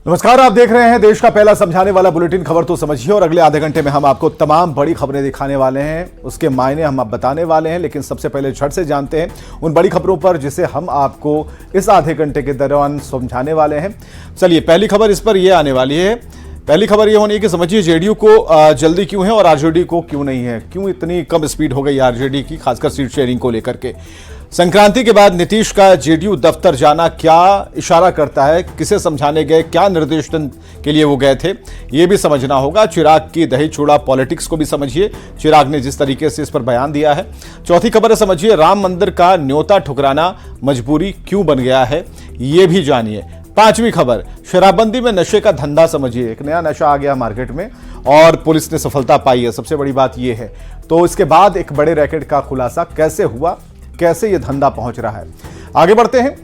नमस्कार, आप देख रहे हैं देश का पहला समझाने वाला बुलेटिन खबर तो समझिए। और अगले आधे घंटे में हम आपको तमाम बड़ी खबरें दिखाने वाले हैं, उसके मायने हम आप बताने वाले हैं। लेकिन सबसे पहले झट से जानते हैं उन बड़ी खबरों पर जिसे हम आपको इस आधे घंटे के दौरान समझाने वाले हैं। चलिए, पहली खबर इस पर यह आने वाली है। पहली खबर यह होनी है कि समझिए जेडीयू को जल्दी क्यों है और आरजेडी को क्यों नहीं है। क्यों इतनी कम स्पीड हो गई आरजेडी की, खासकर सीट शेयरिंग को लेकर के। संक्रांति के बाद नीतीश का जेडीयू दफ्तर जाना क्या इशारा करता है, किसे समझाने गए, क्या निर्देशन के लिए वो गए थे, ये भी समझना होगा। चिराग की दही चूड़ा पॉलिटिक्स को भी समझिए, चिराग ने जिस तरीके से इस पर बयान दिया है। चौथी खबर है, समझिए राम मंदिर का न्योता ठुकराना मजबूरी क्यों बन गया है, ये भी जानिए। पांचवी खबर, शराबबंदी में नशे का धंधा समझिए। एक नया नशा आ गया मार्केट में और पुलिस ने सफलता पाई है, सबसे बड़ी बात यह है। तो इसके बाद एक बड़े रैकेट का खुलासा कैसे हुआ, कैसे यह धंधा पहुंच रहा है। आगे बढ़ते हैं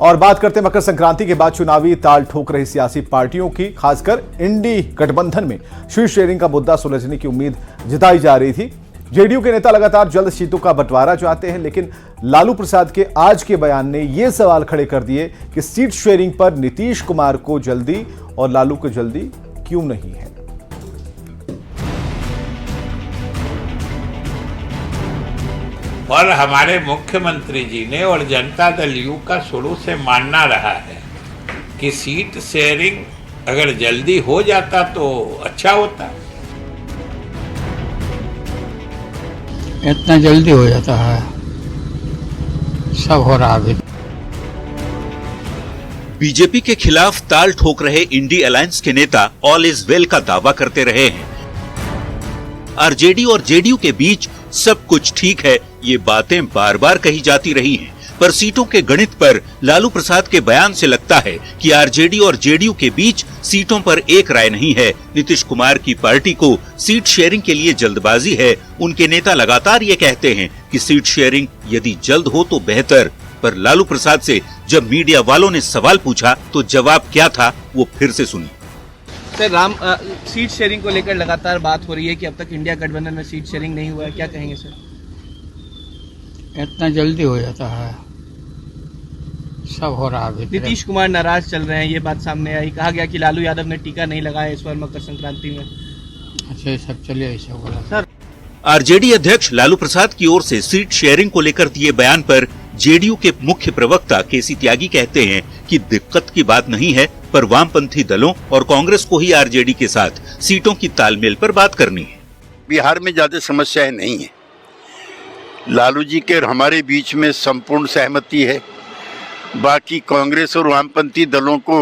और बात करते हैं मकर संक्रांति के बाद चुनावी ताल ठोक रही सियासी पार्टियों की। खासकर इंडी गठबंधन में सीट शेयरिंग का मुद्दा सुलझने की उम्मीद जताई जा रही थी। जेडीयू के नेता लगातार जल्द सीटों का बंटवारा चाहते हैं, लेकिन लालू प्रसाद के आज के बयान ने यह सवाल खड़े कर दिए कि सीट शेयरिंग पर नीतीश कुमार को जल्दी और लालू को जल्दी क्यों नहीं है। और हमारे मुख्यमंत्री जी ने और जनता दल यू का शुरू से मानना रहा है कि सीट शेयरिंग अगर जल्दी हो जाता तो अच्छा होता। इतना जल्दी हो जाता है, सब हो रहा है। बीजेपी के खिलाफ ताल ठोक रहे इंडी अलायंस के नेता ऑल इज वेल का दावा करते रहे हैं। आरजेडी और जेडीयू के बीच सब कुछ ठीक है, ये बातें बार बार कही जाती रही हैं, पर सीटों के गणित पर लालू प्रसाद के बयान से लगता है कि आरजेडी और जेडीयू के बीच सीटों पर एक राय नहीं है। नीतीश कुमार की पार्टी को सीट शेयरिंग के लिए जल्दबाजी है। उनके नेता लगातार ये कहते हैं कि सीट शेयरिंग यदि जल्द हो तो बेहतर, पर लालू प्रसाद से जब मीडिया वालों ने सवाल पूछा तो जवाब क्या था, वो फिर से सुनिए। सर, सीट शेयरिंग को लेकर लगातार बात हो रही है कि अब तक इंडिया गठबंधन में सीट शेयरिंग नहीं हुआ है, क्या कहेंगे सर? इतना जल्दी हो जाता है, सब हो रहा है। नीतीश कुमार नाराज चल रहे हैं, ये बात सामने आई। कहा गया कि लालू यादव ने टीका नहीं लगाया इस बार मकर संक्रांति में। अच्छा, सब चलिए ऐसा बोला सर। आरजेडी अध्यक्ष लालू प्रसाद की ओर से सीट शेयरिंग को लेकर दिए बयान पर जेडीयू के मुख्य प्रवक्ता केसी त्यागी कहते हैं कि दिक्कत की बात नहीं है, पर वामपंथी दलों और कांग्रेस को ही आरजेडी के साथ सीटों की तालमेल पर बात करनी है। बिहार में ज्यादा समस्याएं नहीं है। लालू जी के और हमारे बीच में संपूर्ण सहमति है। बाकी कांग्रेस और वामपंथी दलों को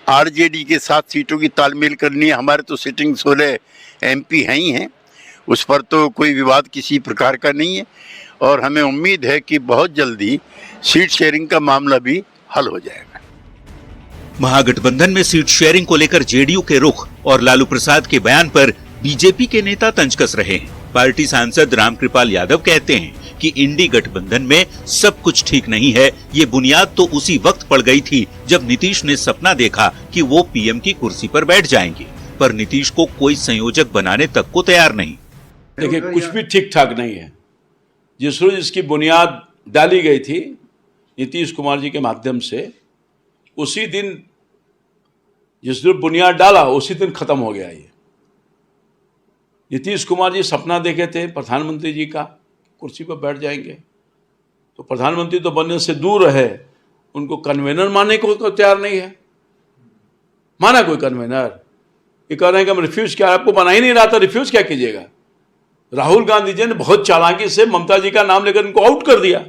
आरजेडी के साथ सीटों की तालमेल करनी है। हमारे तो सिटिंग 16 एमपी हैं ही हैं, उस पर तो कोई विवाद किसी प्रकार का नहीं है। और हमें उम्मीद है कि बहुत जल्दी सीट शेयरिंग का मामला भी हल हो जाएगा। महागठबंधन में सीट शेयरिंग को लेकर जेडीयू के रुख और लालू प्रसाद के बयान पर बीजेपी के नेता तंज कस रहे हैं। पार्टी सांसद रामकृपाल यादव कहते हैं कि इंडी गठबंधन में सब कुछ ठीक नहीं है। ये बुनियाद तो उसी वक्त पड़ गई थी जब नीतीश ने सपना देखा कि वो पीएम की कुर्सी पर बैठ जाएंगे, पर नीतीश को कोई संयोजक बनाने तक को तैयार नहीं। देखिए, कुछ भी ठीक ठाक नहीं है। जिस रोज इसकी बुनियाद डाली गई थी नीतीश कुमार जी के माध्यम से, उसी दिन जिस दिन बुनियाद डाला उसी दिन खत्म हो गया। ये नीतीश कुमार जी सपना देखे थे प्रधानमंत्री जी का कुर्सी पर बैठ जाएंगे, तो प्रधानमंत्री तो बनने से दूर रहे, उनको कन्वेनर मानने को तैयार नहीं है। माना कोई कन्वेनर? ये कह रहे हैं कि हम रिफ्यूज किया, आपको बना ही नहीं रहा था, रिफ्यूज क्या कीजिएगा? राहुल गांधी जी ने बहुत चालाकी से ममता जी का नाम लेकर इनको आउट कर दिया।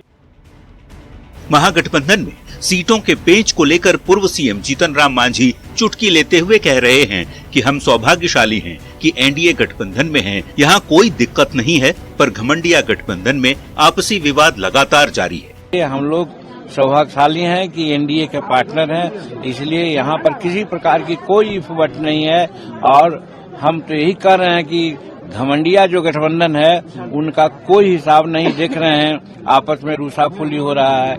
महागठबंधन में सीटों के पेंच को लेकर पूर्व सीएम जीतन राम मांझी चुटकी लेते हुए कह रहे हैं कि हम सौभाग्यशाली हैं कि एनडीए गठबंधन में हैं, यहाँ कोई दिक्कत नहीं है, पर घमंडिया गठबंधन में आपसी विवाद लगातार जारी है। हम लोग सौभाग्यशाली हैं कि एनडीए के पार्टनर हैं, इसलिए यहाँ पर किसी प्रकार की कोई इफवट नहीं है। और हम तो यही कह रहे हैं कि घमंडिया जो गठबंधन है उनका कोई हिसाब नहीं देख रहे हैं, आपस में रूसाफुली हो रहा है।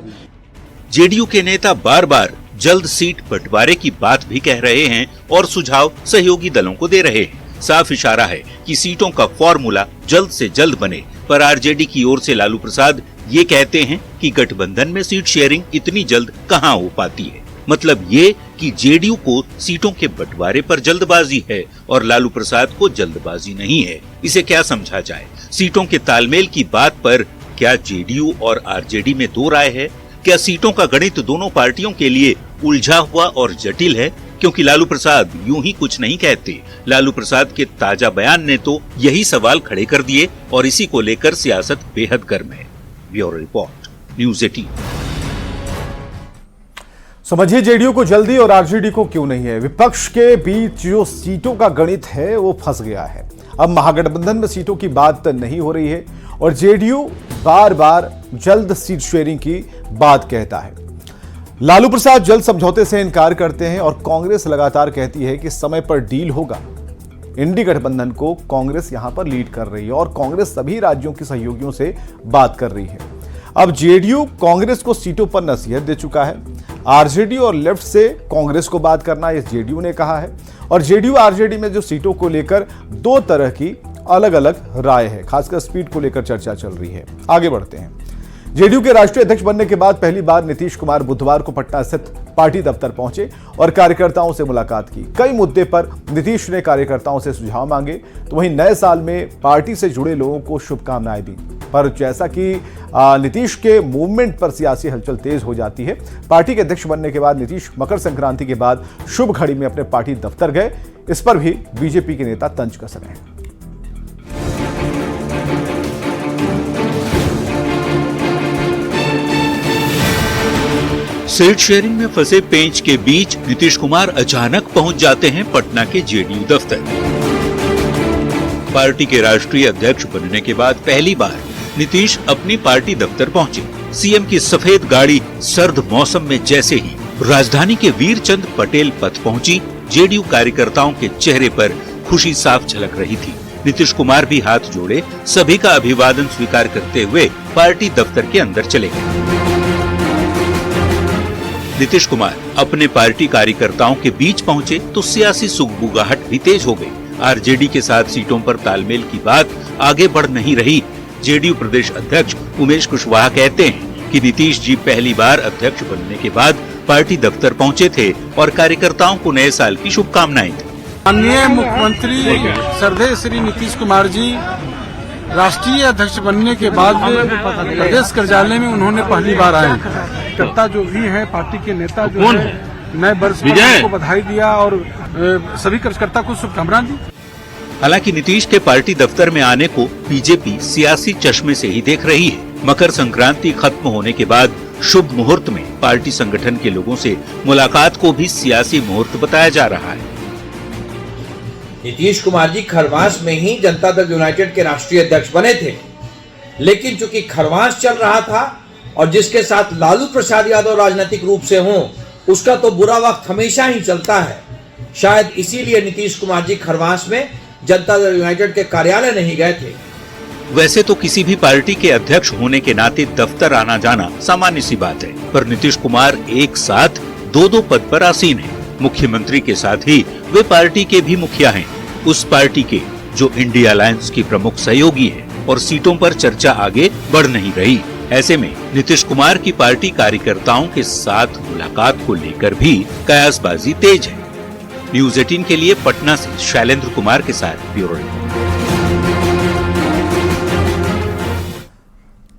जेडीयू के नेता बार बार जल्द सीट बंटवारे की बात भी कह रहे हैं और सुझाव सहयोगी दलों को दे रहे हैं। साफ इशारा है कि सीटों का फॉर्मूला जल्द से जल्द बने, पर आरजेडी की ओर से लालू प्रसाद ये कहते हैं कि गठबंधन में सीट शेयरिंग इतनी जल्द कहां हो पाती है। मतलब ये कि जेडीयू को सीटों के बंटवारे पर जल्दबाजी है और लालू प्रसाद को जल्दबाजी नहीं है। इसे क्या समझा जाए? सीटों के तालमेल की बात पर क्या जेडीयू और आरजेडी में दो राय है? क्या सीटों का गणित दोनों पार्टियों के लिए उलझा हुआ और जटिल है? क्योंकि लालू प्रसाद यूं ही कुछ नहीं कहते। लालू प्रसाद के ताजा बयान ने तो यही सवाल खड़े कर दिए और इसी को लेकर सियासत बेहद गर्म है। Bureau report, news 18। समझिए जेडीयू को जल्दी और आरजेडी को क्यों नहीं है। विपक्ष के बीच जो सीटों का गणित है वो फंस गया है। अब महागठबंधन में सीटों की बात नहीं हो रही है और जेडीयू बार बार जल्द सीट शेयरिंग की बात कहता है। लालू प्रसाद जल्द समझौते से इनकार करते हैं और कांग्रेस लगातार कहती है कि समय पर डील होगा। इंडी गठबंधन को कांग्रेस यहां पर लीड कर रही है और कांग्रेस सभी राज्यों के सहयोगियों से बात कर रही है। अब जेडीयू कांग्रेस को सीटों पर नसीहत दे चुका है। आरजेडी और लेफ्ट से कांग्रेस को बात करना ये जेडीयू ने कहा है और जेडीयू आरजेडी में जो सीटों को लेकर दो तरह की अलग अलग राय है, खासकर स्पीड को लेकर चर्चा चल रही है। आगे बढ़ते हैं। जेडीयू के राष्ट्रीय अध्यक्ष बनने के बाद पहली बार नीतीश कुमार बुधवार को पटना स्थित पार्टी दफ्तर पहुंचे और कार्यकर्ताओं से मुलाकात की। कई मुद्दे पर नीतीश ने कार्यकर्ताओं से सुझाव मांगे तो वहीं नए साल में पार्टी से जुड़े लोगों को शुभकामनाएं दी। पर जैसा कि नीतीश के मूवमेंट पर सियासी हलचल तेज हो जाती है, पार्टी के अध्यक्ष बनने के बाद नीतीश मकर संक्रांति के बाद शुभ घड़ी में अपने पार्टी दफ्तर गए। इस पर भी बीजेपी के नेता तंज कस रहे हैं। सीट शेयरिंग में फंसे पेंच के बीच नीतीश कुमार अचानक पहुंच जाते हैं पटना के जेडीयू दफ्तर। पार्टी के राष्ट्रीय अध्यक्ष बनने के बाद पहली बार नीतीश अपनी पार्टी दफ्तर पहुंचे। सीएम की सफेद गाड़ी सर्द मौसम में जैसे ही राजधानी के वीरचंद पटेल पथ पहुंची, जेडीयू कार्यकर्ताओं के चेहरे पर खुशी साफ झलक रही थी। नीतीश कुमार भी हाथ जोड़े सभी का अभिवादन स्वीकार करते हुए पार्टी दफ्तर के अंदर चले गए। नीतीश कुमार अपने पार्टी कार्यकर्ताओं के बीच पहुंचे तो सियासी सुगबुगाहट भी तेज हो गई। आरजेडी के साथ सीटों पर तालमेल की बात आगे बढ़ नहीं रही। जेडीयू प्रदेश अध्यक्ष उमेश कुशवाहा कहते हैं कि नीतीश जी पहली बार अध्यक्ष बनने के बाद पार्टी दफ्तर पहुंचे थे और कार्यकर्ताओं को नए साल की शुभकामनाएं दी। माननीय मुख्यमंत्री श्रद्धेय श्री नीतीश कुमार जी राष्ट्रीय अध्यक्ष बनने के बाद प्रदेश कार्यालय में उन्होंने पहली बार आए। कार्यकर्ता जो भी है, पार्टी के नेता जो है, नए वर्ष पर उनको बधाई दिया और सभी कार्यकर्ता को शुभकामनाएं दी। हालांकि नीतीश के पार्टी दफ्तर में आने को बीजेपी सियासी चश्मे से ही देख रही है। मकर संक्रांति खत्म होने के बाद शुभ मुहूर्त में पार्टी संगठन के लोगों से मुलाकात को भी सियासी मुहूर्त बताया जा रहा है। नीतीश कुमार जी खरवास में ही जनता दल यूनाइटेड के राष्ट्रीय अध्यक्ष बने थे, लेकिन चूंकि खरवास चल रहा था और जिसके साथ लालू प्रसाद यादव राजनीतिक रूप से हों, उसका तो बुरा वक्त हमेशा ही चलता है। शायद इसीलिए नीतीश कुमार जी खरवास में जनता दल यूनाइटेड के कार्यालय नहीं गए थे। वैसे तो किसी भी पार्टी के अध्यक्ष होने के नाते दफ्तर आना जाना सामान्य सी बात है, पर नीतीश कुमार एक साथ दो पद पर आसीन हैं। मुख्यमंत्री के साथ ही वे पार्टी के भी मुखिया हैं, उस पार्टी के जो इंडिया अलायंस की प्रमुख सहयोगी है, और सीटों पर चर्चा आगे बढ़ नहीं रही। ऐसे में नीतीश कुमार की पार्टी कार्यकर्ताओं के साथ मुलाकात को लेकर भी कयासबाजी तेज है। न्यूज़ 18 के लिए पटना से शैलेंद्र कुमार के साथ ब्यूरो रिपोर्ट।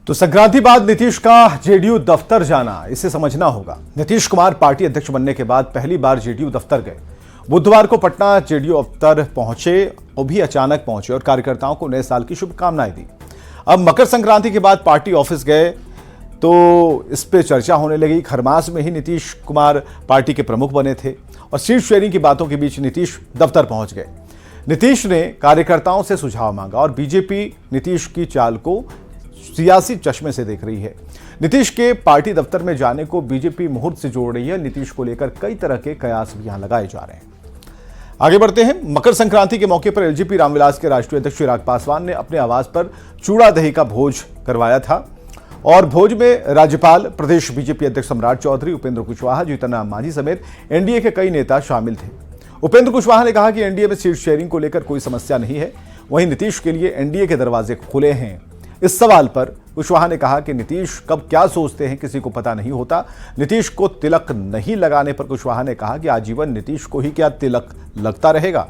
तो संक्रांति बाद नीतीश का जेडीयू दफ्तर जाना, इसे समझना होगा। नीतीश कुमार पार्टी अध्यक्ष बनने के बाद पहली बार जेडीयू दफ्तर गए। बुधवार को पटना जेडीयू दफ्तर पहुंचे, वो भी अचानक पहुंचे और कार्यकर्ताओं को नए साल की शुभकामनाएं दी। अब मकर संक्रांति के बाद पार्टी ऑफिस गए तो इस पे चर्चा होने लगी। खरमास में ही नीतीश कुमार पार्टी के प्रमुख बने थे और सीट शेयरिंग की बातों के बीच नीतीश दफ्तर पहुंच गए। नीतीश ने कार्यकर्ताओं से सुझाव मांगा और बीजेपी नीतीश की चाल को सियासी चश्मे से देख रही है। नीतीश के पार्टी दफ्तर में जाने को बीजेपी मुहूर्त से जोड़ रही है। नीतीश को लेकर कई तरह के कयास भी यहां लगाए जा रहे हैं। आगे बढ़ते हैं। मकर संक्रांति के मौके पर एलजेपी रामविलास के राष्ट्रीय अध्यक्ष चिराग पासवान ने अपने आवास पर चूड़ा दही का भोज करवाया था और भोज में राज्यपाल, प्रदेश बीजेपी अध्यक्ष सम्राट चौधरी, उपेंद्र कुशवाहा, जीतन राम मांझी समेत एनडीए के कई नेता शामिल थे। उपेंद्र कुशवाहा ने कहा कि एनडीए में सीट शेयरिंग को लेकर कोई समस्या नहीं है, वहीं नीतीश के लिए एनडीए के दरवाजे खुले हैं। इस सवाल पर कुशवाहा ने कहा कि नीतीश कब क्या सोचते हैं किसी को पता नहीं होता। नीतीश को तिलक नहीं लगाने पर कुशवाहा ने कहा कि आजीवन नीतीश को ही क्या तिलक लगता रहेगा।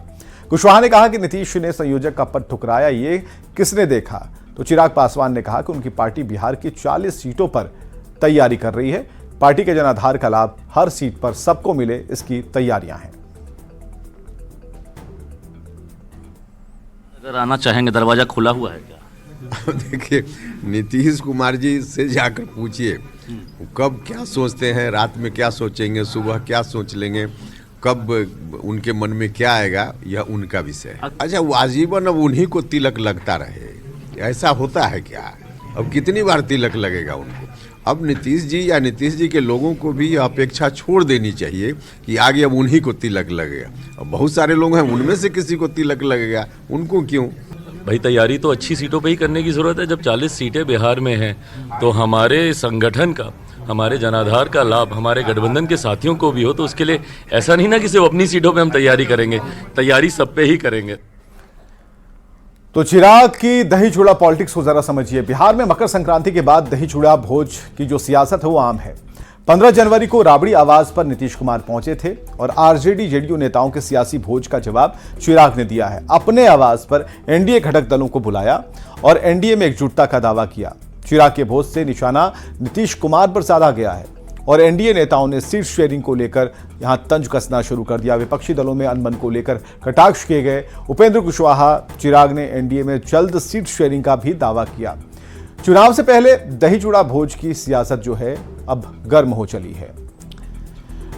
कुशवाहा ने कहा कि नीतीश ने संयोजक का पद ठुकराया, ये किसने देखा। तो चिराग पासवान ने कहा कि उनकी पार्टी बिहार की 40 सीटों पर तैयारी कर रही है। पार्टी के जनाधार का लाभ हर सीट पर सबको मिले, इसकी तैयारियां हैं। अगर आना चाहेंगे, दरवाजा खुला हुआ है क्या? देखिए, नीतीश कुमार जी से जाकर पूछिए कब क्या सोचते हैं, रात में क्या सोचेंगे, सुबह क्या सोच लेंगे, कब उनके मन में क्या आएगा, यह उनका विषय है। अच्छा, वो आजीवन अब उन्हीं को तिलक लगता रहे, ऐसा होता है क्या? अब कितनी बार तिलक लगेगा उनको? अब नीतीश जी या नीतीश जी के लोगों को भी अपेक्षा छोड़ देनी चाहिए कि आगे अब उन्हीं को तिलक लगेगा। अब बहुत सारे लोग हैं, उनमें से किसी को तिलक लगेगा, उनको क्यों? भाई, तैयारी तो अच्छी सीटों पे ही करने की जरूरत है। जब 40 सीटें बिहार में हैं तो हमारे संगठन का, हमारे जनाधार का लाभ हमारे गठबंधन के साथियों को भी हो, तो उसके लिए ऐसा नहीं ना कि सिर्फ अपनी सीटों पे हम तैयारी करेंगे, तैयारी सब पे ही करेंगे। तो चिराग की दही चूड़ा पॉलिटिक्स को जरा समझिए। बिहार में मकर संक्रांति के बाद दही चूड़ा भोज की जो सियासत है वो आम है। 15 जनवरी को राबड़ी आवाज पर नीतीश कुमार पहुंचे थे और आरजेडी जेडीयू नेताओं के सियासी भोज का जवाब चिराग ने दिया है। अपने आवाज पर एनडीए घटक दलों को बुलाया और एनडीए में एकजुटता का दावा किया। चिराग के भोज से निशाना नीतीश कुमार पर साधा गया है और एनडीए नेताओं ने सीट शेयरिंग को लेकर यहां तंज कसना शुरू कर दिया। विपक्षी दलों में अनबन को लेकर कटाक्ष किए गए। उपेंद्र कुशवाहा, चिराग ने एनडीए में जल्द सीट शेयरिंग का भी दावा किया। चुनाव से पहले दही चूड़ा भोज की सियासत जो है अब गर्म हो चली है।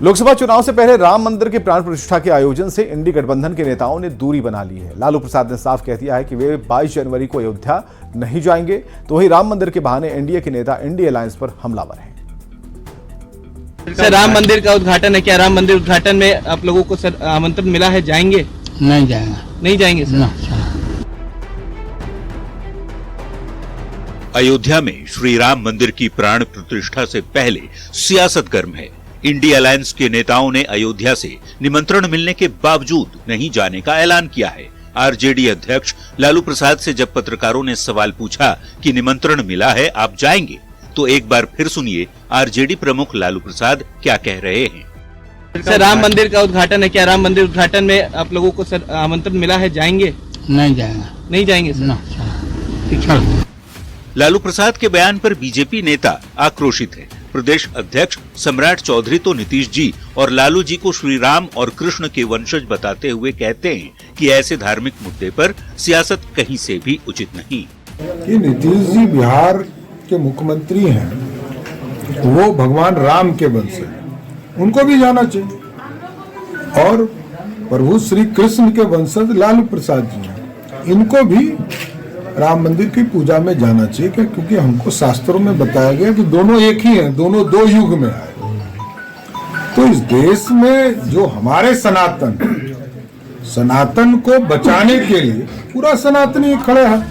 लोकसभा चुनाव से पहले राम मंदिर के प्राण प्रतिष्ठा के आयोजन से इंडी गठबंधन के नेताओं ने दूरी बना ली है। लालू प्रसाद ने साफ कह दिया है कि वे 22 जनवरी को अयोध्या नहीं जाएंगे, तो वही राम मंदिर के बहाने एनडीए के नेता इंडी अलायंस पर हमलावर हैं। सर, राम मंदिर का उद्घाटन है, क्या राम मंदिर उद्घाटन में आप लोगों को सर आमंत्रण मिला है? जाएंगे? नहीं जाएंगे। नहीं जाएंगे सर? अयोध्या में श्री राम मंदिर की प्राण प्रतिष्ठा से पहले सियासत गर्म है। इंडी अलायंस के नेताओं ने अयोध्या से निमंत्रण मिलने के बावजूद नहीं जाने का ऐलान किया है। आरजेडी अध्यक्ष लालू प्रसाद से जब पत्रकारों ने सवाल पूछा कि निमंत्रण मिला है, आप जाएंगे, तो एक बार फिर सुनिए आरजेडी प्रमुख लालू प्रसाद क्या कह रहे हैं। सर, राम मंदिर का उद्घाटन है, क्या राम मंदिर उद्घाटन में आप लोगों को सर आमंत्रण मिला है? जाएंगे? नहीं जाएंगे। नहीं जाएंगे सर? लालू प्रसाद के बयान पर बीजेपी नेता आक्रोशित है। प्रदेश अध्यक्ष सम्राट चौधरी तो नीतीश जी और लालू जी को श्री राम और कृष्ण के वंशज बताते हुए कहते हैं कि ऐसे धार्मिक मुद्दे पर सियासत कहीं से भी उचित नहीं। कि नीतीश जी बिहार के मुख्यमंत्री हैं, वो भगवान राम के वंश हैं, उनको भी जाना चाहिए। और प्रभु श्री कृष्ण के वंशज लालू प्रसाद जी हैं, इनको भी राम मंदिर की पूजा में जाना चाहिए, क्योंकि हमको शास्त्रों में बताया गया कि दोनों एक ही हैं, दोनों दो युग में आए। तो इस देश में जो हमारे सनातन को बचाने के लिए पूरा सनातनी खड़े हैं।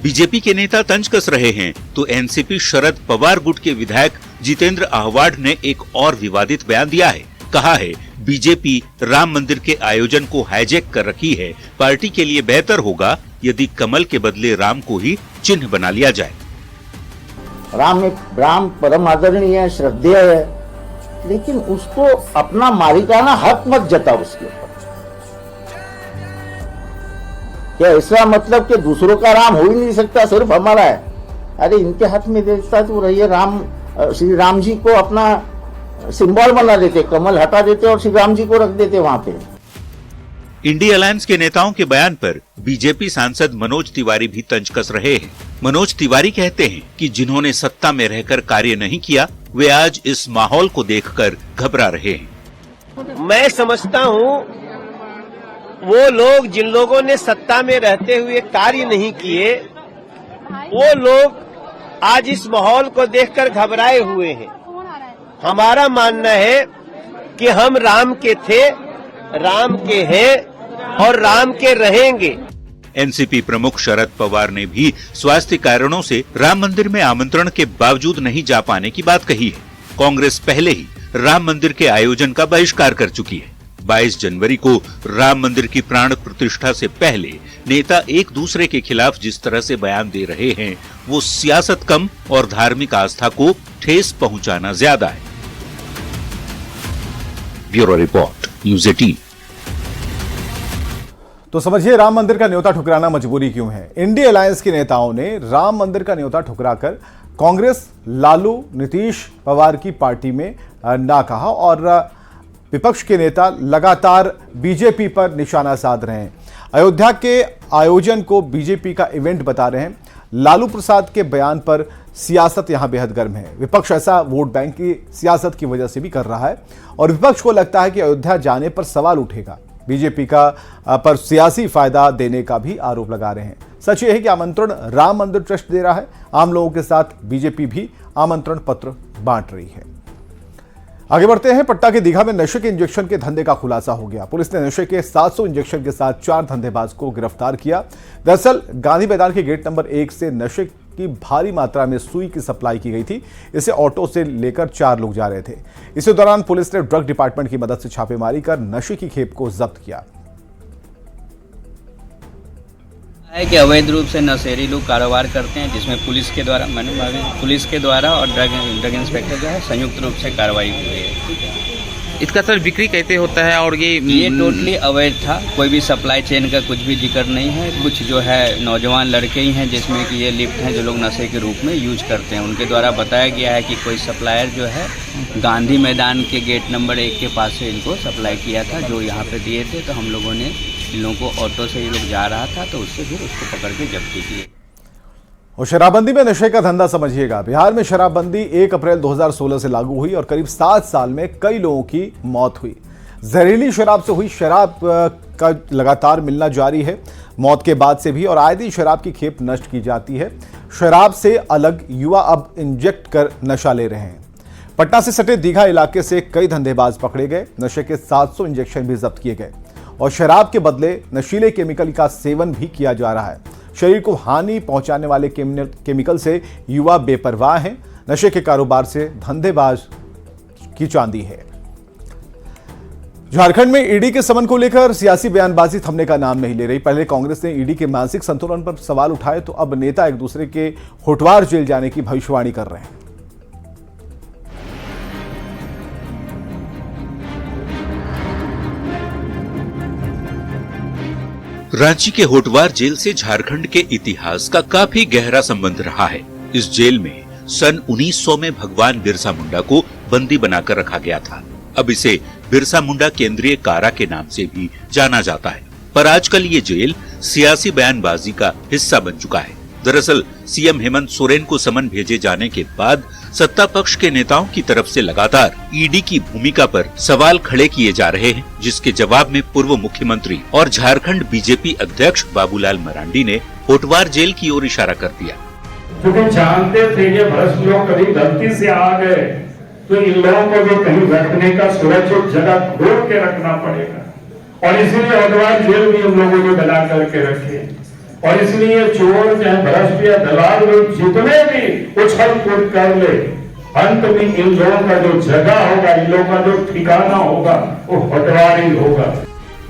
बीजेपी के नेता तंज कस रहे हैं तो एनसीपी शरद पवार गुट के विधायक जितेंद्र आहवाड ने एक और विवादित बयान दिया है। कहा है बीजेपी राम मंदिर के आयोजन को हाईजैक कर रखी है। पार्टी के लिए बेहतर होगा यदि कमल के बदले राम को ही चिन्ह बना लिया जाए। राम परम आदरणीय है, श्रद्धेय है, लेकिन उसको अपना मालिकाना हक मत जताओ उसके ऊपर। क्या ऐसा मतलब कि दूसरों का राम हो ही नहीं सकता, सिर्फ हमारा है? अरे इनके हाथ में देता तो रहिए, श्री राम जी को अपना सिंबल बना देते, कमल हटा देते और श्री राम जी को रख देते वहां पे। इंडी अलायंस के नेताओं के बयान पर बीजेपी सांसद मनोज तिवारी भी तंज कस रहे हैं। मनोज तिवारी कहते हैं कि जिन्होंने सत्ता में रहकर कार्य नहीं किया, वे आज इस माहौल को देखकर घबरा रहे हैं। मैं समझता हूं वो लोग जिन लोगों ने सत्ता में रहते हुए कार्य नहीं किए, वो लोग आज इस माहौल को देखकर घबराए हुए हैं। हमारा मानना है कि हम राम के थे, राम के हैं और राम के रहेंगे। एनसीपी प्रमुख शरद पवार ने भी स्वास्थ्य कारणों से राम मंदिर में आमंत्रण के बावजूद नहीं जा पाने की बात कही है। कांग्रेस पहले ही राम मंदिर के आयोजन का बहिष्कार कर चुकी है। 22 जनवरी को राम मंदिर की प्राण प्रतिष्ठा से पहले नेता एक दूसरे के खिलाफ जिस तरह से बयान दे रहे हैं, वो सियासत कम और धार्मिक आस्था को ठेस पहुंचाना ज्यादा है। Bureau report, news 18। तो समझिए राम मंदिर का न्योता ठुकराना मजबूरी क्यों है। इंडी अलायंस के नेताओं ने राम मंदिर का न्योता ठुकराकर कांग्रेस, लालू, नीतीश पवार की पार्टी में ना कहा और विपक्ष के नेता लगातार बीजेपी पर निशाना साध रहे हैं। अयोध्या के आयोजन को बीजेपी का इवेंट बता रहे हैं। लालू प्रसाद के बयान पर सियासत यहां बेहद गर्म है। विपक्ष ऐसा वोट बैंक की सियासत की वजह से भी कर रहा है और विपक्ष को लगता है कि अयोध्या जाने पर सवाल उठेगा। बीजेपी का पर सियासी फायदा देने का भी आरोप लगा रहे हैं। सच यह है कि आमंत्रण राम मंदिर ट्रस्ट दे रहा है। आम लोगों के साथ बीजेपी भी आमंत्रण पत्र बांट रही है। आगे बढ़ते हैं। पटना के दीघा में नशे के इंजेक्शन के धंधे का खुलासा हो गया। पुलिस ने नशे के 700 इंजेक्शन के साथ 4 धंधेबाज को गिरफ्तार किया। दरअसल गांधी मैदान के गेट नंबर 1 से नशे की भारी मात्रा में सुई की सप्लाई की गई थी। इसे ऑटो से लेकर 4 लोग जा रहे थे। इसी दौरान पुलिस ने ड्रग डिपार्टमेंट की मदद से छापेमारी कर नशे की खेप को जब्त किया। है कि अवैध रूप से नशेड़ी लोग कारोबार करते हैं, जिसमें पुलिस के द्वारा और ड्रग इंस्पेक्टर जो है संयुक्त रूप से कार्रवाई हुई है। इसका सर बिक्री कैसे होता है और ये टोटली अवैध था। कोई भी सप्लाई चेन का कुछ भी जिक्र नहीं है। कुछ जो है नौजवान लड़के ही हैं जिसमें कि ये लिफ्ट हैं जो लोग नशे के रूप में यूज करते हैं। उनके द्वारा बताया गया है कि कोई सप्लायर जो है गांधी मैदान के गेट नंबर 1 के पास से इनको सप्लाई किया था, जो यहाँ पे दिए थे। तो हम लोगों ने इन लोगों को ऑटो से ये लोग जा रहा था तो उससे फिर उसको पकड़ के जब्ती की। और शराबबंदी में नशे का धंधा समझिएगा। बिहार में शराबबंदी 1 अप्रैल 2016 से लागू हुई और करीब 7 साल में कई लोगों की मौत हुई। जहरीली शराब से हुई शराब का लगातार मिलना जारी है, मौत के बाद से भी, और आए दिन शराब की खेप नष्ट की जाती है। शराब से अलग युवा अब इंजेक्ट कर नशा ले रहे हैं। पटना से सटे दीघा इलाके से कई धंधेबाज पकड़े गए। नशे के 700 इंजेक्शन भी जब्त किए गए और शराब के बदले नशीले केमिकल का सेवन भी किया जा रहा है। शरीर को हानि पहुंचाने वाले केमिकल से युवा बेपरवाह हैं। नशे के कारोबार से धंधेबाज की चांदी है। झारखंड में ईडी के समन को लेकर सियासी बयानबाजी थमने का नाम नहीं ले रही। पहले कांग्रेस ने ईडी के मानसिक संतुलन पर सवाल उठाए तो अब नेता एक दूसरे के होटवार जेल जाने की भविष्यवाणी कर रहे हैं। रांची के होटवार जेल से झारखंड के इतिहास का काफी गहरा संबंध रहा है। इस जेल में सन 1900 में भगवान बिरसा मुंडा को बंदी बनाकर रखा गया था। अब इसे बिरसा मुंडा केंद्रीय कारा के नाम से भी जाना जाता है। पर आजकल ये जेल सियासी बयानबाजी का हिस्सा बन चुका है। दरअसल सीएम हेमंत सोरेन को समन भेजे जाने के बाद सत्ता पक्ष के नेताओं की तरफ से लगातार ईडी की भूमिका पर सवाल खड़े किए जा रहे हैं, जिसके जवाब में पूर्व मुख्यमंत्री और झारखंड बीजेपी अध्यक्ष बाबूलाल मरांडी ने होटवार जेल की ओर इशारा कर दिया। क्योंकि जानते थे ये भ्रष्ट लोग कभी गलती से आ गए तो इन लोगों को भी कहीं रखने का सुरक्षित जगह ढूंढ के रखना पड़ेगा और इसीलिए होटवार जेल भी हम लोगों को बना करके रखे और इसलिए चोर चाहे भ्रष्ट या दलाल लोग जितने भी उछल कूद कर ले, अंत में इन लोगों का जो जगह होगा, इन लोगों का जो ठिकाना होगा वो होटवार ही होगा।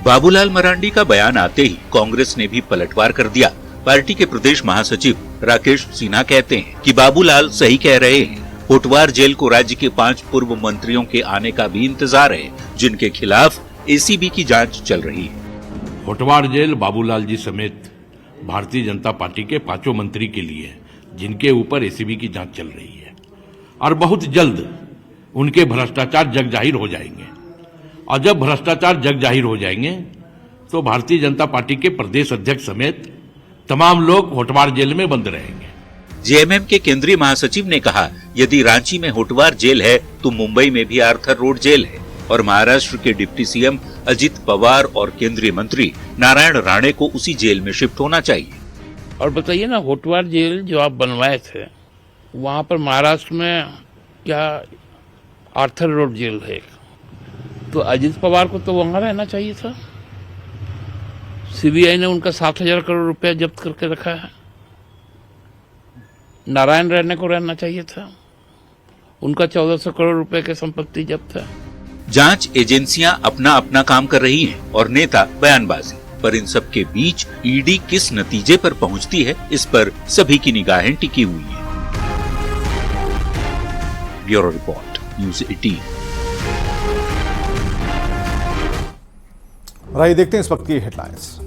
बाबूलाल मरांडी का बयान आते ही कांग्रेस ने भी पलटवार कर दिया। पार्टी के प्रदेश महासचिव राकेश सिन्हा कहते हैं कि बाबूलाल सही कह रहे हैं। होटवार जेल को राज्य के 5 पूर्व मंत्रियों के आने का भी इंतजार है, जिनके खिलाफ एसीबी की जांच चल रही है। होटवार जेल बाबूलाल जी समेत भारतीय जनता पार्टी के 5 मंत्री के लिए, जिनके ऊपर एसीबी की जांच चल रही है और बहुत जल्द उनके भ्रष्टाचार जग जाहिर हो जाएंगे। और जब भ्रष्टाचार जग जाहिर हो जाएंगे तो भारतीय जनता पार्टी के प्रदेश अध्यक्ष समेत तमाम लोग होटवार जेल में बंद रहेंगे। जेएमएम के केंद्रीय महासचिव ने कहा, यदि रांची में होटवार जेल है तो मुंबई में भी आर्थर रोड जेल है और महाराष्ट्र के डिप्टी सीएम अजित पवार और केंद्रीय मंत्री नारायण राणे को उसी जेल में शिफ्ट होना चाहिए। और बताइए ना, होटवार जेल जो आप बनवाए थे वहां पर महाराष्ट्र में क्या आर्थर रोड जेल है, तो अजित पवार को तो वहां रहना चाहिए था। सीबीआई ने उनका 7,000 करोड़ रुपया जब्त करके रखा है। नारायण राणे को रहना चाहिए था, उनका 1,400 करोड़ रुपए की संपत्ति जब्त है। जांच एजेंसियां अपना अपना काम कर रही हैं और नेता बयानबाजी। पर इन सब के बीच ईडी किस नतीजे पर पहुंचती है, इस पर सभी की निगाहें टिकी हुई हैं। Bureau report, news 18। राइए देखते हैं इस वक्त की हेडलाइंस।